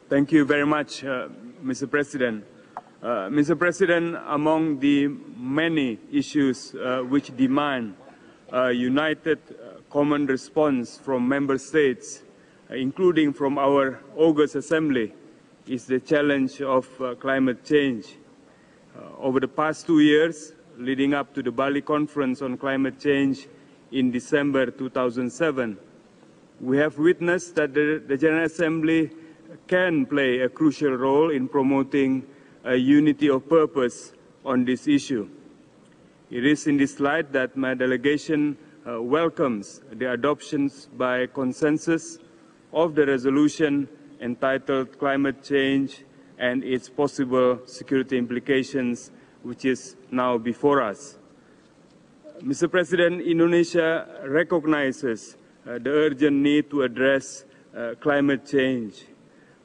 Thank you very much, Mr. President. Mr. President, among the many issues which demand a united common response from member states, including from our August Assembly, is the challenge of climate change. Over the past 2 years, leading up to the Bali Conference on Climate Change in December 2007, we have witnessed that the General Assembly can play a crucial role in promoting a unity of purpose on this issue. It is in this light that my delegation welcomes the adoption by consensus of the resolution entitled Climate Change and its possible security implications, which is now before us. Mr. President, Indonesia recognizes the urgent need to address climate change.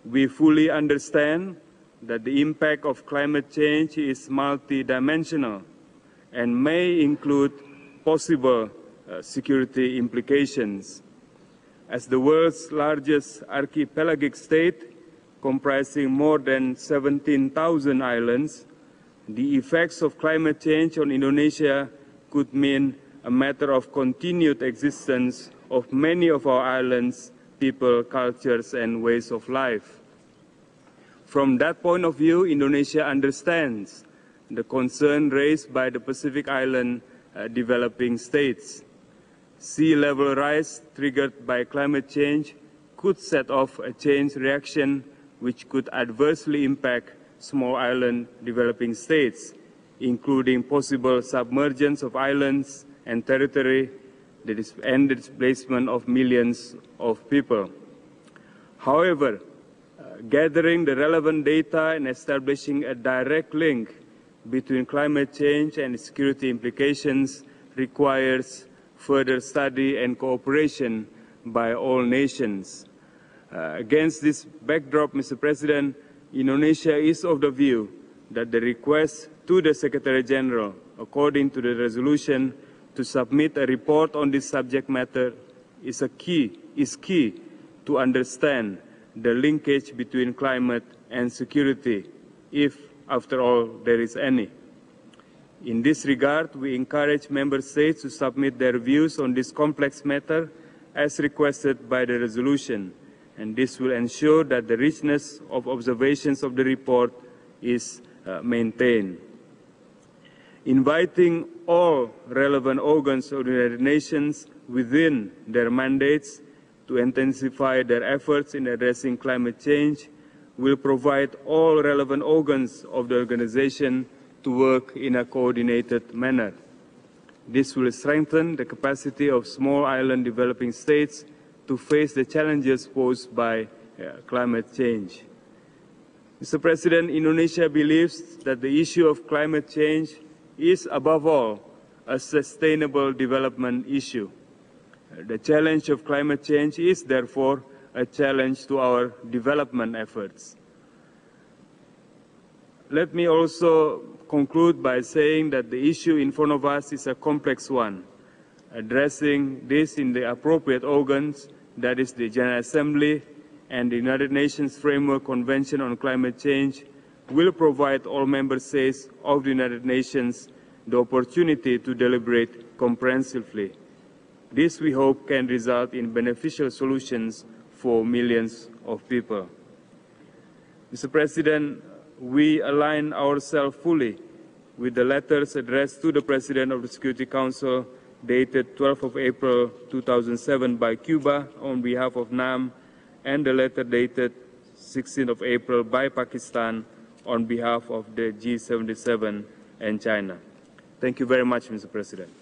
We fully understand that the impact of climate change is multidimensional and may include possible security implications. As the world's largest archipelagic state, comprising more than 17,000 islands, the effects of climate change on Indonesia could mean a matter of continued existence of many of our islands, people, cultures, and ways of life. From that point of view, Indonesia understands the concern raised by the Pacific Island developing states. Sea level rise triggered by climate change could set off a chain reaction which could adversely impact small island developing states, including possible submergence of islands and territory and the displacement of millions of people. However, gathering the relevant data and establishing a direct link between climate change and security implications requires further study and cooperation by all nations. Against this backdrop, Mr. President, Indonesia is of the view that the request to the Secretary General, according to the resolution, to submit a report on this subject matter is key to understand the linkage between climate and security, if, after all, there is any. In this regard, we encourage member states to submit their views on this complex matter as requested by the resolution, and this will ensure that the richness of observations of the report is maintained. Inviting all relevant organs of the United Nations within their mandates to intensify their efforts in addressing climate change will provide all relevant organs of the organization to work in a coordinated manner. This will strengthen the capacity of small island developing states to face the challenges posed by climate change. Mr. President, Indonesia believes that the issue of climate change is, above all, a sustainable development issue. The challenge of climate change is, therefore, a challenge to our development efforts. Let me also conclude by saying that the issue in front of us is a complex one. Addressing this in the appropriate organs, that is the General Assembly and the United Nations Framework Convention on Climate Change, will provide all member states of the United Nations the opportunity to deliberate comprehensively. This, we hope, can result in beneficial solutions for millions of people. Mr. President, we align ourselves fully with the letters addressed to the President of the Security Council dated 12th of April 2007 by Cuba on behalf of NAM, and the letter dated 16th of April by Pakistan on behalf of the G77 and China. Thank you very much, Mr. President.